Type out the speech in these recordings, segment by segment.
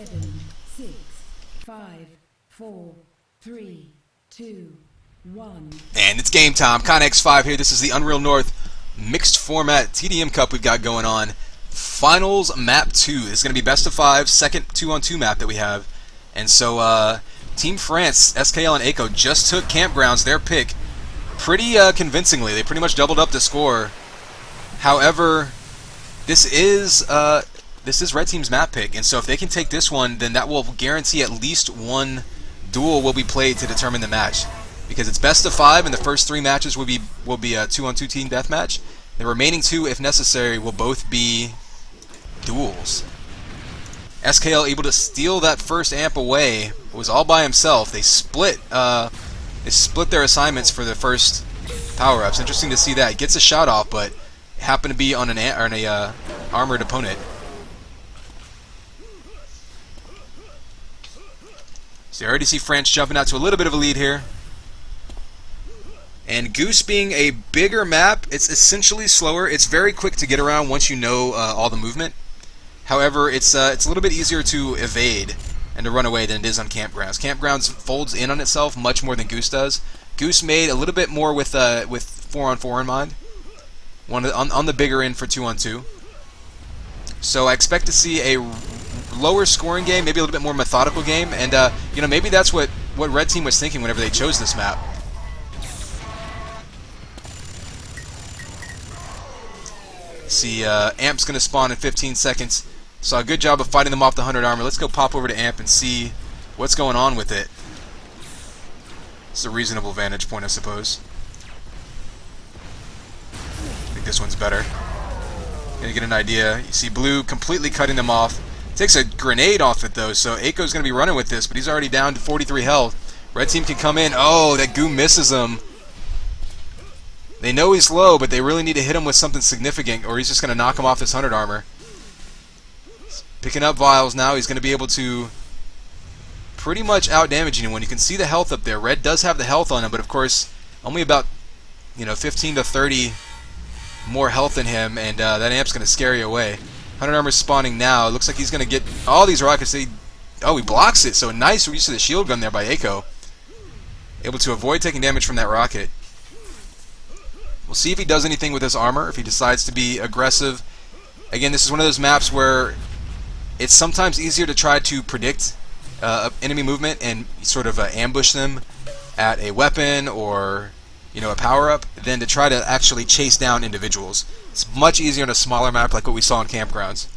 7, 6, 5, 4, 3, 2, 1. And it's game time. ConX5 here. This is the Unreal North mixed format TDM Cup we've got going on. Finals map 2. This is going to be best of 5, second 2-on-2 map that we have. And so Team France, SKL and Aiko just took Campgrounds, their pick, pretty convincingly. They pretty much doubled up the score. However, this is Red Team's map pick, and so if they can take this one, then that will guarantee at least one duel will be played to determine the match. Because it's best of 5, and the first 3 matches will be a 2-on-2 team deathmatch. The remaining 2, if necessary, will both be duels. SKL able to steal that first amp away. It was all by himself. They split their assignments for the first power-ups. Interesting to see that. He gets a shot off, but happened to be on an armored opponent. So you already see France jumping out to a little bit of a lead here. And Goose being a bigger map, it's essentially slower. It's very quick to get around once you know all the movement. However, it's a little bit easier to evade and to run away than it is on Campgrounds. Campgrounds folds in on itself much more than Goose does. Goose made a little bit more with 4-on-4 in mind, on the bigger end for 2-on-2. So I expect to see a lower scoring game, maybe a little bit more methodical game, and maybe that's what Red Team was thinking whenever they chose this map. See, Amp's going to spawn in 15 seconds. So a good job of fighting them off the 100 armor. Let's go pop over to Amp and see what's going on with it. It's a reasonable vantage point, I suppose. I think this one's better. Gonna get an idea. You see Blue completely cutting them off. Takes a grenade off it though, so Aiko's gonna be running with this, but he's already down to 43 health. Red Team can come in. Oh, that Goo misses him. They know he's low, but they really need to hit him with something significant, or he's just gonna knock him off his 100 armor. Picking up vials now, he's gonna be able to pretty much out-damage anyone. You can see the health up there. Red does have the health on him, but of course, only about 15 to 30 more health than him, and that Amp's going to scare you away. 100 armor spawning now. It looks like he's going to get all these rockets. He blocks it, so nice use of the shield gun there by Aiko. Able to avoid taking damage from that rocket. We'll see if he does anything with his armor, if he decides to be aggressive. Again, this is one of those maps where it's sometimes easier to try to predict enemy movement and sort of ambush them at a weapon or a power-up than to try to actually chase down individuals. It's much easier on a smaller map like what we saw in Campgrounds.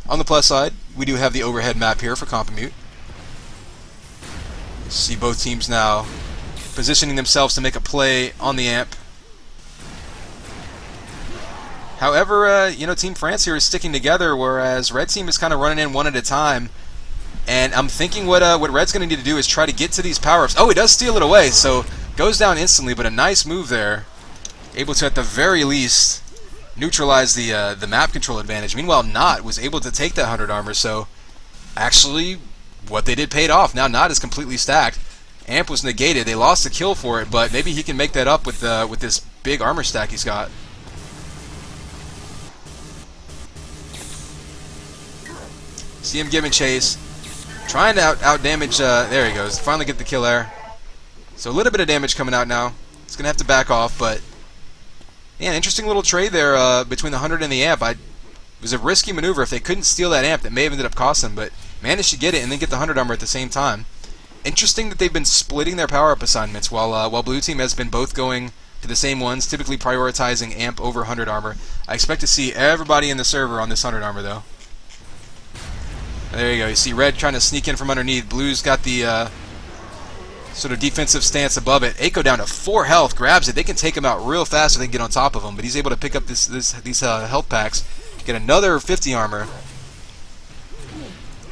On the plus side, we do have the overhead map here for Compamute. See both teams now positioning themselves to make a play on the Amp. However, Team France here is sticking together, whereas Red Team is kind of running in one at a time. And I'm thinking what Red's going to need to do is try to get to these power-ups. Oh, he does steal it away, so goes down instantly, but a nice move there. Able to, at the very least, neutralize the map control advantage. Meanwhile, Not was able to take that 100 armor, so actually what they did paid off. Now Not is completely stacked. Amp was negated. They lost the kill for it, but maybe he can make that up with this big armor stack he's got. See him giving chase. Trying to out-damage, there he goes. Finally get the kill there. So a little bit of damage coming out now. It's going to have to back off, but yeah, an interesting little trade there between the 100 and the Amp. It was a risky maneuver. If they couldn't steal that Amp, that may have ended up costing them, but managed to get it and then get the 100 armor at the same time. Interesting that they've been splitting their power-up assignments while Blue Team has been both going to the same ones, typically prioritizing Amp over 100 armor. I expect to see everybody in the server on this 100 armor, though. There you go. You see Red trying to sneak in from underneath. Blue's got the sort of defensive stance above it. Aiko down to 4 health, grabs it. They can take him out real fast if they can get on top of him, but he's able to pick up these health packs, get another 50 armor.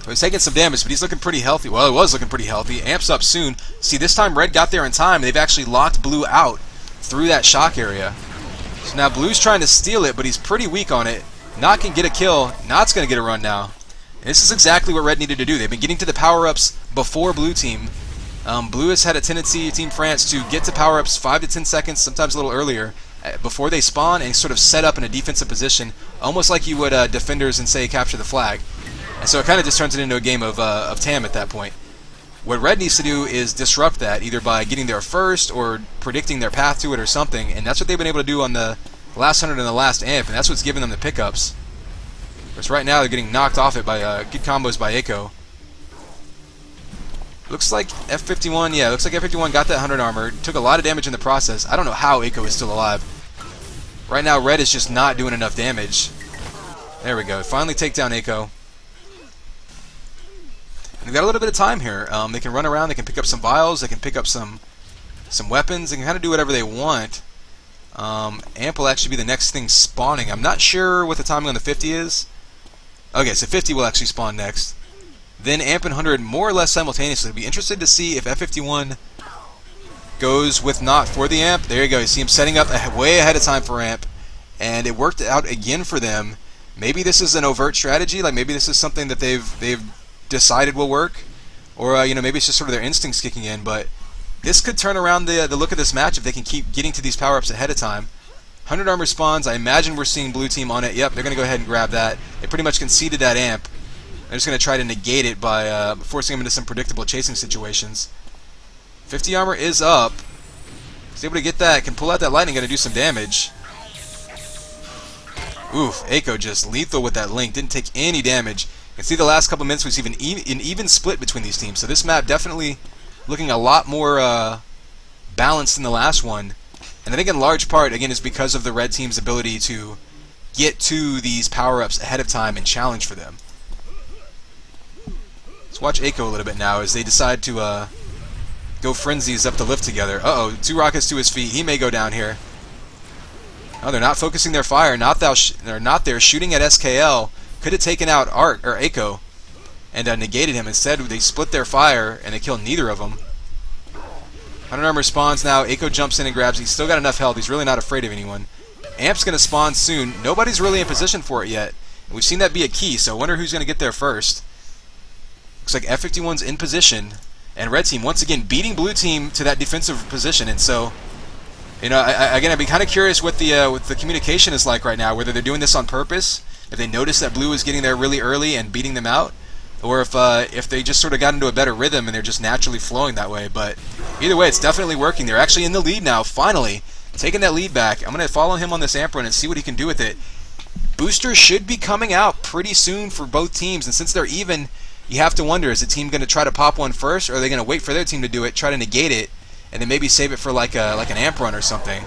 Well, he's taking some damage, but he's looking pretty healthy. Well, he was looking pretty healthy. Amp's up soon. See, this time Red got there in time. They've actually locked Blue out through that shock area. So now Blue's trying to steal it, but he's pretty weak on it. Not can get a kill. Not's going to get a run now. This is exactly what Red needed to do. They've been getting to the power-ups before Blue Team. Blue has had a tendency, Team France, to get to power-ups 5 to 10 seconds, sometimes a little earlier, before they spawn and sort of set up in a defensive position, almost like you would defenders in, say, capture the flag. And so it kind of just turns it into a game of TAM at that point. What Red needs to do is disrupt that, either by getting there first or predicting their path to it or something, and that's what they've been able to do on the last 100 and the last amp, and that's what's giving them the pickups. Whereas right now they're getting knocked off it by good combos by Echo. Looks like F51, yeah, looks like F51 got that 100 armor, took a lot of damage in the process. I don't know how Echo is still alive. Right now Red is just not doing enough damage. There we go, finally take down Echo. They've got a little bit of time here. They can run around, they can pick up some vials, they can pick up some weapons, they can kind of do whatever they want. Amp will actually be the next thing spawning. I'm not sure what the timing on the 50 is. Okay, so 50 will actually spawn next. Then Amp and 100 more or less simultaneously. I'll be interested to see if F51 goes with not for the Amp. There you go, you see him setting up way ahead of time for Amp, and it worked out again for them. Maybe this is an overt strategy, like maybe this is something that they've decided will work, or maybe it's just sort of their instincts kicking in, but this could turn around the look of this match if they can keep getting to these power-ups ahead of time. 100 armor spawns, I imagine we're seeing blue team on it. Yep, they're going to go ahead and grab that. They pretty much conceded that amp. They're just going to try to negate it by forcing them into some predictable chasing situations. 50 armor is up. He's able to get that, can pull out that lightning, going to do some damage. Oof, Echo just lethal with that link, didn't take any damage. You can see the last couple minutes was an even split between these teams. So this map definitely looking a lot more balanced than the last one. And I think in large part, again, is because of the red team's ability to get to these power-ups ahead of time and challenge for them. Let's watch Echo a little bit now as they decide to go frenzies up the lift together. Uh-oh, 2 rockets to his feet. He may go down here. Oh, they're not focusing their fire. They're not there shooting at SKL. Could have taken out Echo and negated him. Instead, they split their fire and they kill neither of them. 100 armor spawns now. Echo jumps in and grabs. He's still got enough health. He's really not afraid of anyone. Amp's going to spawn soon. Nobody's really in position for it yet. We've seen that be a key, so I wonder who's going to get there first. Looks like F51's in position, and red team once again beating blue team to that defensive position. And so, I'd be kind of curious what the communication is like right now. Whether they're doing this on purpose, if they notice that blue is getting there really early and beating them out, or if they just sort of got into a better rhythm and they're just naturally flowing that way. But either way, it's definitely working. They're actually in the lead now, finally, taking that lead back. I'm going to follow him on this amp run and see what he can do with it. Boosters should be coming out pretty soon for both teams, and since they're even, you have to wonder, is the team going to try to pop one first, or are they going to wait for their team to do it, try to negate it, and then maybe save it for like an amp run or something?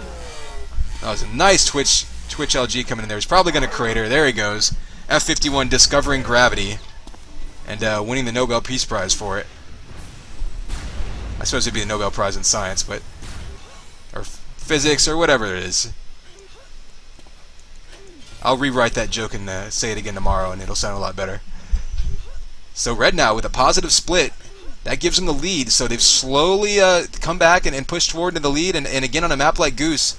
That was a nice Twitch LG coming in there. He's probably going to crater. There he goes. F51 discovering gravity and winning the Nobel Peace Prize for it. I suppose it'd be a Nobel Prize in science, or physics, or whatever it is. I'll rewrite that joke and say it again tomorrow, and it'll sound a lot better. So red now with a positive split. That gives them the lead, so they've slowly come back and pushed forward to the lead, and again on a map like Goose.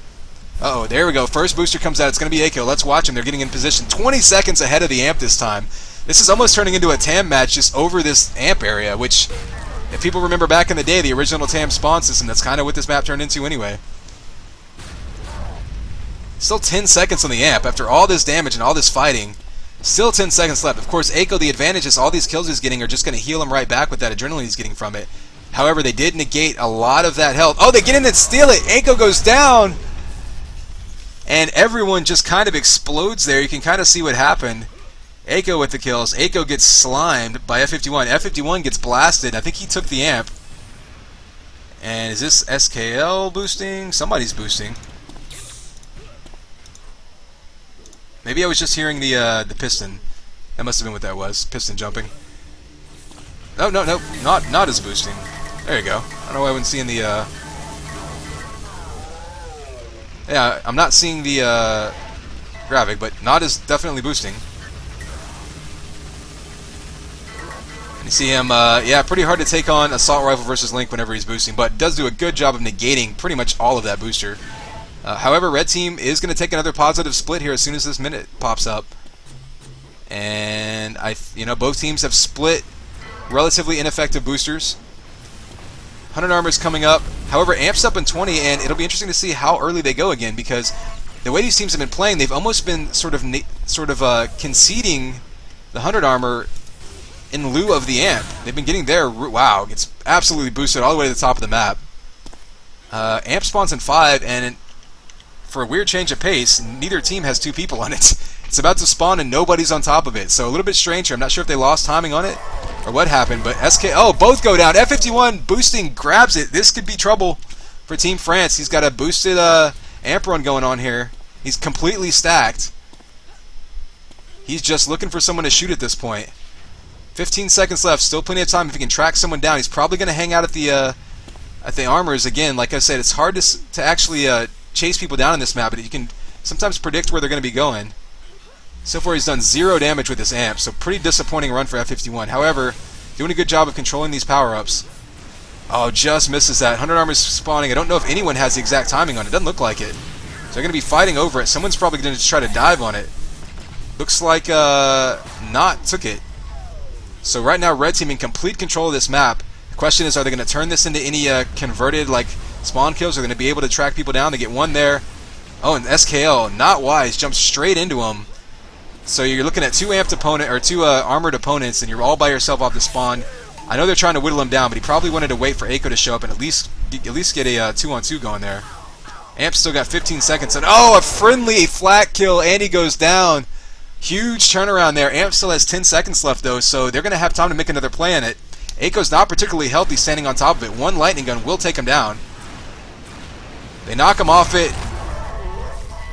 Uh-oh, there we go. First booster comes out. It's going to be Echo. Let's watch them. They're getting in position 20 seconds ahead of the amp this time. This is almost turning into a TAM match just over this amp area, which, if people remember back in the day, the original TAM spawn system, that's kind of what this map turned into anyway. Still 10 seconds on the amp after all this damage and all this fighting. Still 10 seconds left. Of course, Echo, the advantage is all these kills he's getting are just going to heal him right back with that adrenaline he's getting from it. However, they did negate a lot of that health. Oh, they get in and steal it! Echo goes down! And everyone just kind of explodes there. You can kind of see what happened. Echo with the kills. Echo gets slimed by F51. F51 gets blasted. I think he took the amp. And is this SKL boosting? Somebody's boosting. Maybe I was just hearing the piston. That must have been what that was. Piston jumping. No, not as boosting. There you go. I don't know why I wasn't seeing the. Yeah, I'm not seeing the graphic, but not is definitely boosting. And you see him, yeah, pretty hard to take on Assault Rifle versus Link whenever he's boosting, but does do a good job of negating pretty much all of that booster. However, red team is going to take another positive split here as soon as this minute pops up. And both teams have split relatively ineffective boosters. 100 armor is coming up. However, Amp's up in 20, and it'll be interesting to see how early they go again, because the way these teams have been playing, they've almost been sort of conceding the 100 armor in lieu of the amp. They've been getting their... Wow, gets absolutely boosted all the way to the top of the map. Amp spawns in 5, and for a weird change of pace, neither team has 2 people on it. It's about to spawn and nobody's on top of it, so a little bit strange here. I'm not sure if they lost timing on it or what happened, but SK... Oh, both go down. F51 boosting, grabs it. This could be trouble for Team France. He's got a boosted amp run going on here. He's completely stacked. He's just looking for someone to shoot at this point. 15 seconds left. Still plenty of time. If he can track someone down, he's probably going to hang out at the armors again. Like I said, it's hard to actually chase people down in this map, but you can sometimes predict where they're going to be going. So far, he's done 0 damage with this amp, so pretty disappointing run for F51. However, doing a good job of controlling these power-ups. Oh, just misses that. 100 armors spawning. I don't know if anyone has the exact timing on it. Doesn't look like it. So they're going to be fighting over it. Someone's probably going to just try to dive on it. Looks like Not took it. So right now, red team in complete control of this map. The question is, are they going to turn this into any converted like spawn kills? Are they going to be able to track people down? They get one there. Oh, and SKL, not wise, jumps straight into him. So you're looking at 2 amped opponent or 2 armored opponents, and you're all by yourself off the spawn. I know they're trying to whittle him down, but he probably wanted to wait for Aiko to show up and at least get a 2-on-2 going there. Amp still got 15 seconds, and oh, a friendly flat kill, and he goes down. Huge turnaround there. Amp still has 10 seconds left though, so they're going to have time to make another play on it. Aiko's not particularly healthy standing on top of it. One lightning gun will take him down. They knock him off it,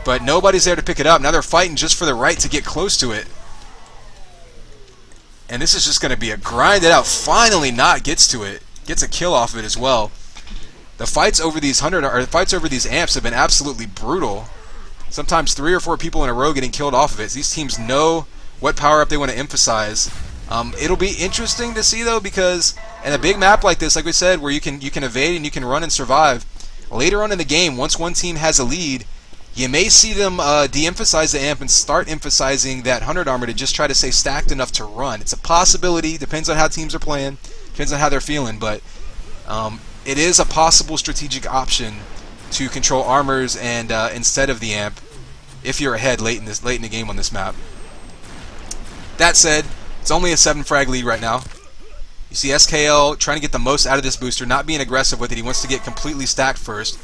but nobody's there to pick it up. Now they're fighting just for the right to get close to it. And this is just going to be a grind it out. Finally, Not gets to it. Gets a kill off of it as well. The fights over these amps have been absolutely brutal. Sometimes 3 or 4 people in a row getting killed off of it. These teams know what power-up they want to emphasize. It'll be interesting to see, though, because in a big map like this, like we said, where you can evade and you can run and survive, later on in the game, once one team has a lead, you may see them de-emphasize the amp and start emphasizing that 100 armor to just try to stay stacked enough to run. It's a possibility. Depends on how teams are playing. Depends on how they're feeling. But it is a possible strategic option to control armors and instead of the amp if you're ahead late in the game on this map. That said, it's only a 7 frag lead right now. You see SKL trying to get the most out of this booster, not being aggressive with it. He wants to get completely stacked first.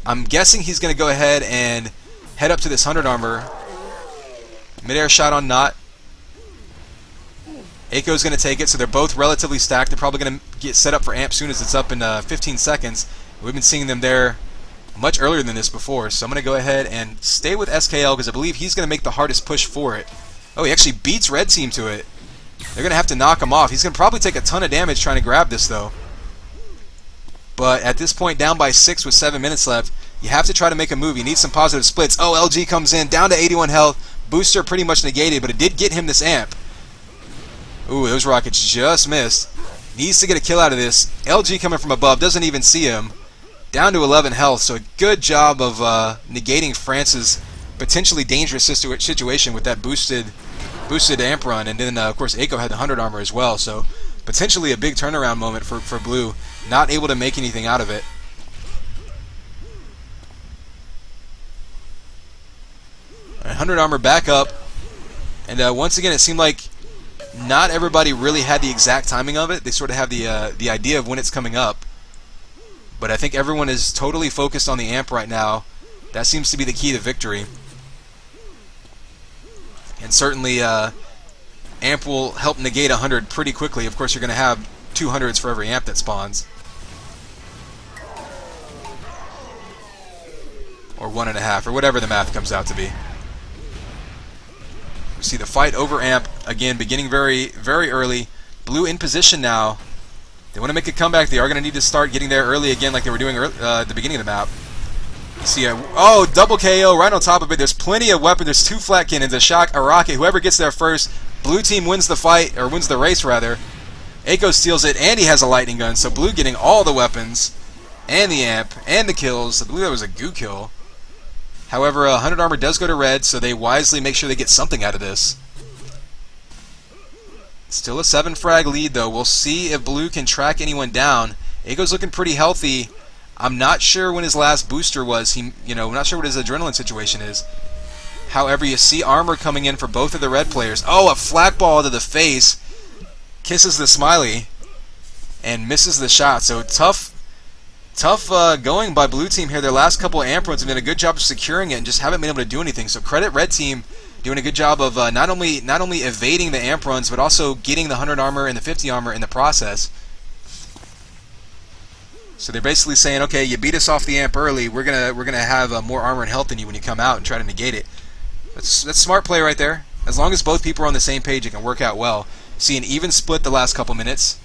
I'm guessing he's going to go ahead and head up to this 100 armor. Mid-air shot on Not. Aiko's going to take it, so they're both relatively stacked. They're probably going to get set up for amp soon as it's up in 15 seconds. We've been seeing them there much earlier than this before, so I'm going to go ahead and stay with SKL because I believe he's going to make the hardest push for it. Oh, he actually beats red team to it. They're going to have to knock him off. He's going to probably take a ton of damage trying to grab this, though. But at this point, down by 6 with 7 minutes left, you have to try to make a move. You need some positive splits. Oh, LG comes in, down to 81 health. Booster pretty much negated, but it did get him this amp. Ooh, those rockets just missed. Needs to get a kill out of this. LG coming from above, doesn't even see him. Down to 11 health, so a good job of negating France's potentially dangerous situation with that boosted amp run. And then, of course, Aiko had the 100 armor as well, so potentially a big turnaround moment for Blue. Not able to make anything out of it. Right, 100 armor back up. And once again, it seemed like not everybody really had the exact timing of it. They sort of have the idea of when it's coming up. But I think everyone is totally focused on the amp right now. That seems to be the key to victory. And certainly amp will help negate 100 pretty quickly. Of course, you're going to have 200s for every amp that spawns. Or 1.5, or whatever the math comes out to be. We see the fight over amp, again, beginning very, very early. Blue in position now. They want to make a comeback. They are going to need to start getting there early again like they were doing at the beginning of the map. You see oh, double KO right on top of it. There's plenty of weapons. There's 2 flat cannons, a shock, a rocket. Whoever gets there first, blue team wins the fight, or wins the race rather. Aiko steals it, and he has a lightning gun. So blue getting all the weapons, and the amp, and the kills. I believe that was a goo kill. However, 100 armor does go to red, so they wisely make sure they get something out of this. Still a 7 frag lead, though. We'll see if blue can track anyone down. Aiko's looking pretty healthy. I'm not sure when his last booster was. I'm not sure what his adrenaline situation is. However, you see armor coming in for both of the red players. Oh, a flak ball to the face. kisses the smiley and misses the shot. So tough going by blue team here. Their last couple of amp runs have done a good job of securing it and just haven't been able to do anything. So credit red team doing a good job of not only evading the amp runs, but also getting the 100 armor and the 50 armor in the process. So they're basically saying, okay, you beat us off the amp early. We're gonna have more armor and health than you when you come out and try to negate it. That's smart play right there. As long as both people are on the same page, it can work out well. See an even split the last couple minutes.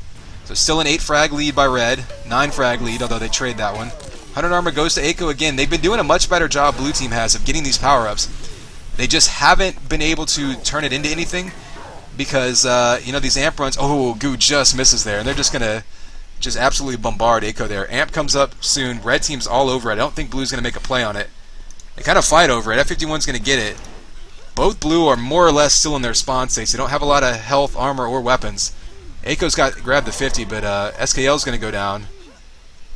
So still an 8 frag lead by red, 9 frag lead, although they trade that one. 100 armor goes to Eiko again. They've been doing a much better job, blue team has, of getting these power-ups. They just haven't been able to turn it into anything because, these amp runs, oh, Goo just misses there. And they're just going to absolutely bombard Eiko there. Amp comes up soon. Red team's all over it. I don't think blue's going to make a play on it. They kind of fight over it. F51's going to get it. Both blue are more or less still in their spawn states. They don't have a lot of health, armor, or weapons. Eiko's grabbed the 50, but SKL's going to go down.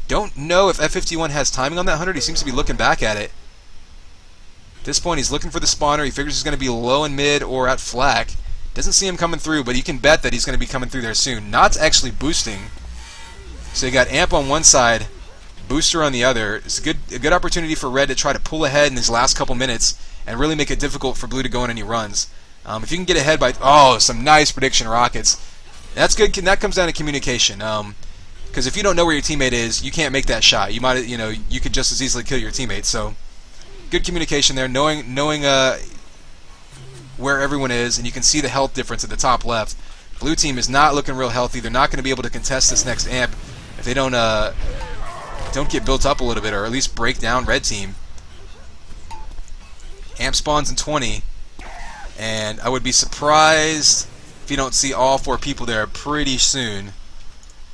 Don't know if F51 has timing on that 100. He seems to be looking back at it. At this point, he's looking for the spawner. He figures he's going to be low and mid or at flak. Doesn't see him coming through, but you can bet that he's going to be coming through there soon. Not's actually boosting. So you got Amp on one side, Booster on the other. It's a good opportunity for red to try to pull ahead in these last couple minutes and really make it difficult for blue to go on any runs. If you can get ahead by... Oh, some nice prediction rockets. That's good. That comes down to communication. Because if you don't know where your teammate is, you can't make that shot. You could just as easily kill your teammate. So, good communication there, knowing where everyone is, and you can see the health difference at the top left. Blue team is not looking real healthy. They're not going to be able to contest this next amp if they don't get built up a little bit, or at least break down red team. Amp spawns in 20, and I would be surprised if you don't see all 4 people there pretty soon,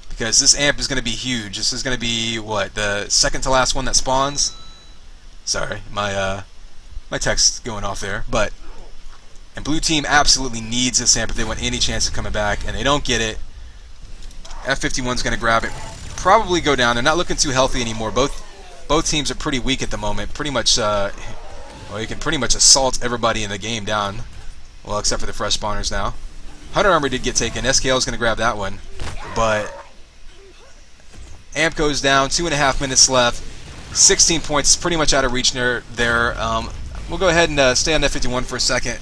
because this amp is going to be huge. This is going to be, what, the second to last one that spawns? Sorry, my text's going off there. And blue team absolutely needs this amp if they want any chance of coming back, and they don't get it. F51's going to grab it, probably go down. They're not looking too healthy anymore. Both teams are pretty weak at the moment. Pretty much, well, you can pretty much assault everybody in the game down. Well, except for the fresh spawners now. 100 armor did get taken. SKL is going to grab that one. But amp goes down. 2.5 minutes left. 16 points. Pretty much out of reach there. We'll go ahead and stay on F51 for a second.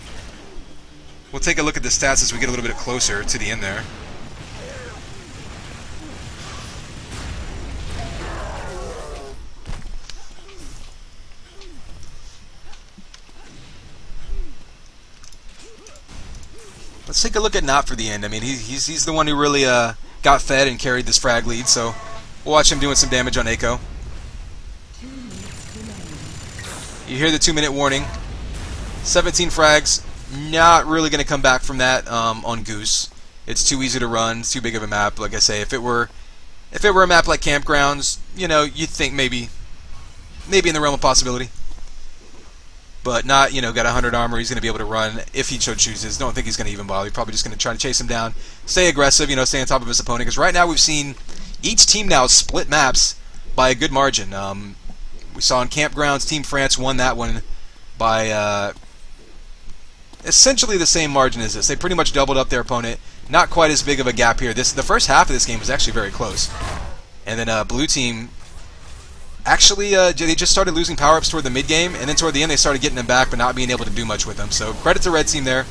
We'll take a look at the stats as we get a little bit closer to the end there. Let's take a look at Not for the end. I mean, he's the one who really got fed and carried this frag lead, so we'll watch him doing some damage on Eiko. You hear the 2-minute warning. 17 frags. Not really going to come back from that on Goose. It's too easy to run. It's too big of a map. Like I say, if it were a map like Campgrounds, you'd think maybe in the realm of possibility. But not, got 100 armor. He's going to be able to run if he so chooses. Don't think he's going to even bother. He's probably just going to try to chase him down. Stay aggressive, stay on top of his opponent. Because right now we've seen each team now split maps by a good margin. We saw in Campgrounds, Team France won that one by essentially the same margin as this. They pretty much doubled up their opponent. Not quite as big of a gap here. The first half of this game was actually very close. And then blue team... Actually, they just started losing power-ups toward the mid-game, and then toward the end they started getting them back, but not being able to do much with them. So credit to red team there.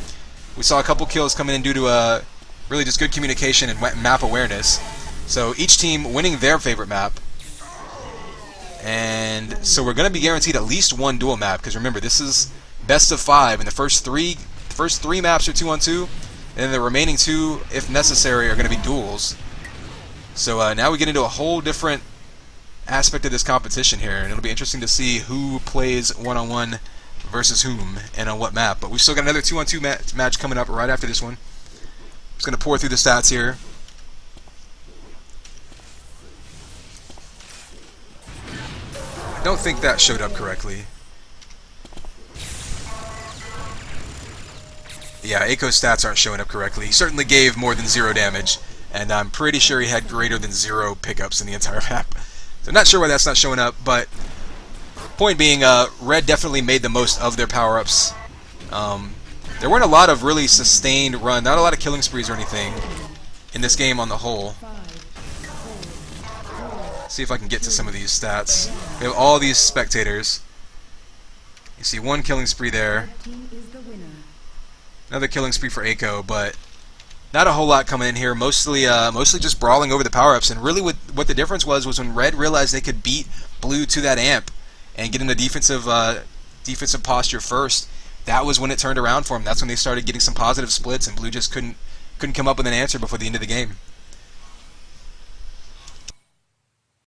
We saw a couple kills coming in due to really just good communication and map awareness. So each team winning their favorite map. And so we're going to be guaranteed at least one duel map, because remember, this is best of 5, and the first three maps are 2-on-2, and then the remaining 2, if necessary, are going to be duels. So now we get into a whole different aspect of this competition here, and it'll be interesting to see who plays one-on-one versus whom and on what map. But we've still got another 2-on-2 match coming up right after this one. Just going to pour through the stats here. I don't think that showed up correctly. Yeah, Eiko's stats aren't showing up correctly. He certainly gave more than 0 damage, and I'm pretty sure he had greater than 0 pickups in the entire map. So I'm not sure why that's not showing up, but point being, red definitely made the most of their power-ups. There weren't a lot of really sustained run, not a lot of killing sprees or anything. in this game on the whole. 5, 4, See if I can get to some of these stats. We have all these spectators. You see one killing spree there. red team is the winner. Another killing spree for Eiko, but not a whole lot coming in here. Mostly just brawling over the power-ups. And really what the difference was when Red realized they could beat Blue to that amp and get in the defensive posture first. That was when it turned around for them. That's when they started getting some positive splits, and Blue just couldn't come up with an answer before the end of the game.